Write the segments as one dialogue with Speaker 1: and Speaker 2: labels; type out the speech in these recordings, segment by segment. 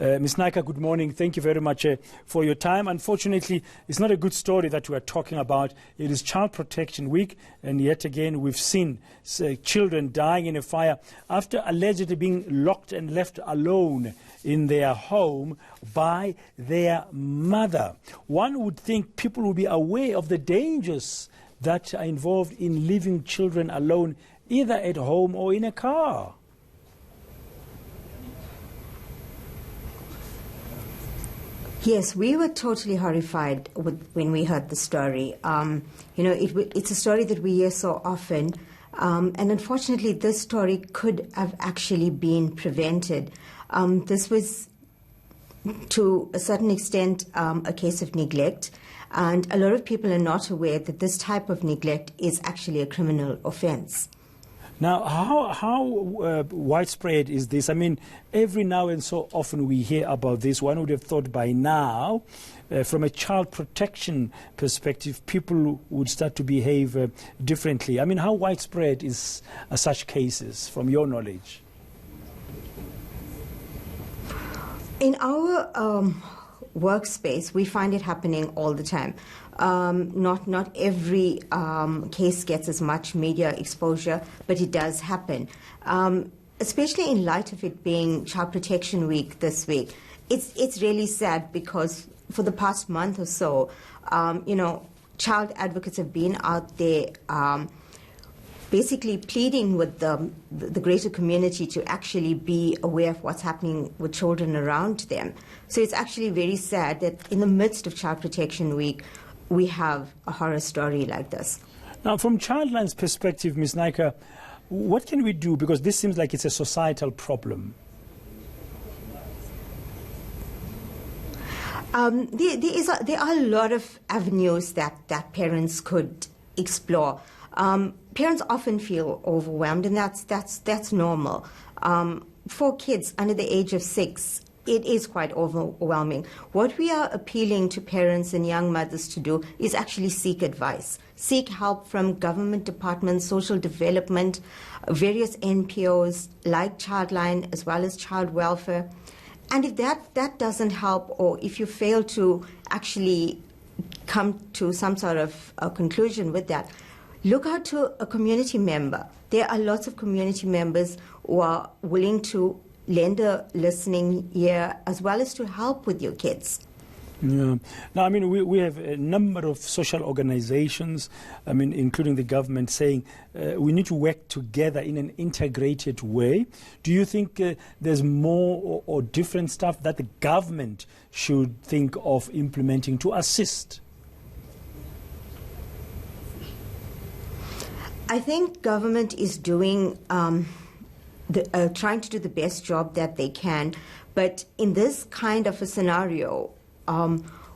Speaker 1: Ms. Naika, good morning. Thank you very much for your time. Unfortunately, it's not a good story that we are talking about. It is Child Protection Week, and yet again we've seen children dying in a fire after allegedly being locked and left alone in their home by their mother. One would think people would be aware of the dangers that are involved in leaving children alone, either at home or in a car.
Speaker 2: Yes, we were totally horrified when we heard the story. It's a story that we hear so often, and unfortunately this story could have actually been prevented. This was, to a certain extent, a case of neglect, and a lot of people are not aware that this type of neglect is actually a criminal offense.
Speaker 1: Now, how widespread is this? I mean, every now and so often we hear about this. One would have thought by now, from a child protection perspective, people would start to behave differently. I mean, how widespread is such cases, from your knowledge?
Speaker 2: In our workspace, we find it happening all the time. Not every case gets as much media exposure, but it does happen. Especially in light of it being Child Protection Week this week, it's really sad because for the past month or so, child advocates have been out there basically pleading with the greater community to actually be aware of what's happening with children around them. So it's actually very sad that in the midst of Child Protection Week, we have a horror story like this.
Speaker 1: Now, from Childline's perspective, Ms. Naika, what can we do? Because this seems like it's a societal problem.
Speaker 2: There are a lot of avenues that parents could explore. Parents often feel overwhelmed, and that's normal. For kids under the age of 6, it is quite overwhelming. What we are appealing to parents and young mothers to do is actually seek advice. Seek help from government departments, social development, various NPOs like Childline, as well as child welfare. And if that doesn't help, or if you fail to actually come to some sort of a conclusion with that, look out to a community member. There are lots of community members who are willing to lend a listening ear as well as to help with your kids.
Speaker 1: Yeah. Now, I mean, we have a number of social organizations, I mean, including the government, saying we need to work together in an integrated way. Do you think there's more or different stuff that the government should think of implementing to assist?
Speaker 2: I think government is doing trying to do the best job that they can, but in this kind of a scenario,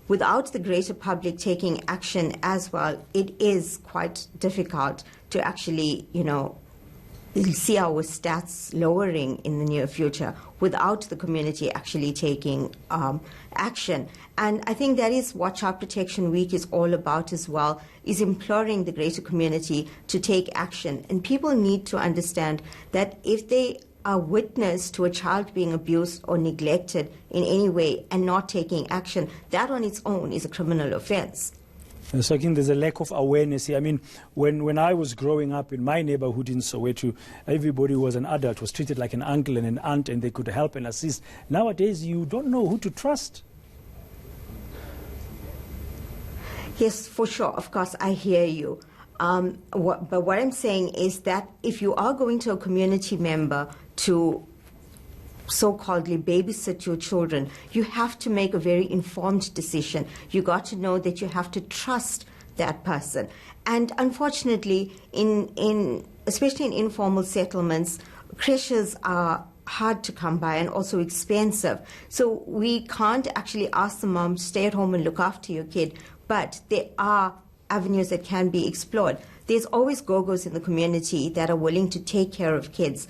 Speaker 2: without the greater public taking action as well, it is quite difficult to actually, see our stats lowering in the near future without the community actually taking action. And I think that is what Child Protection Week is all about as well, is imploring the greater community to take action. And people need to understand that if they are witness to a child being abused or neglected in any way and not taking action, that on its own is a criminal offense.
Speaker 1: So I think there's a lack of awareness here. I mean, when I was growing up in my neighborhood in Soweto, everybody was an adult, was treated like an uncle and an aunt, and they could help and assist. Nowadays, you don't know who to trust.
Speaker 2: Yes, for sure. Of course, I hear you. But what I'm saying is that if you are going to a community member to so-calledly babysit your children, you have to make a very informed decision. You got to know that you have to trust that person. And unfortunately, especially in informal settlements, creches are hard to come by and also expensive. So we can't actually ask the mom to stay at home and look after your kid, but there are avenues that can be explored. There's always go-go's in the community that are willing to take care of kids.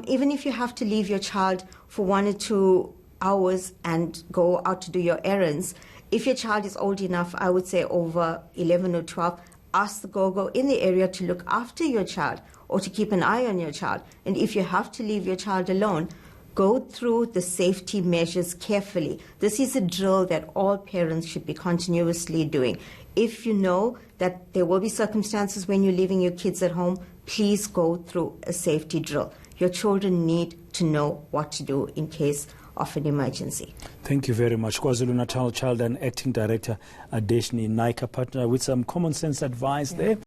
Speaker 2: Even if you have to leave your child for 1 or 2 hours and go out to do your errands, if your child is old enough, I would say over 11 or 12, ask the go-go in the area to look after your child or to keep an eye on your child. And if you have to leave your child alone, Go through the safety measures carefully. This is a drill that all parents should be continuously doing. If you know that there will be circumstances when you're leaving your kids at home, please go through a safety drill. Your children need to know what to do in case of an emergency.
Speaker 1: Thank you very much. KwaZulu-Natal Child and Acting Director Adeshni Naika, partner with some common sense advice there.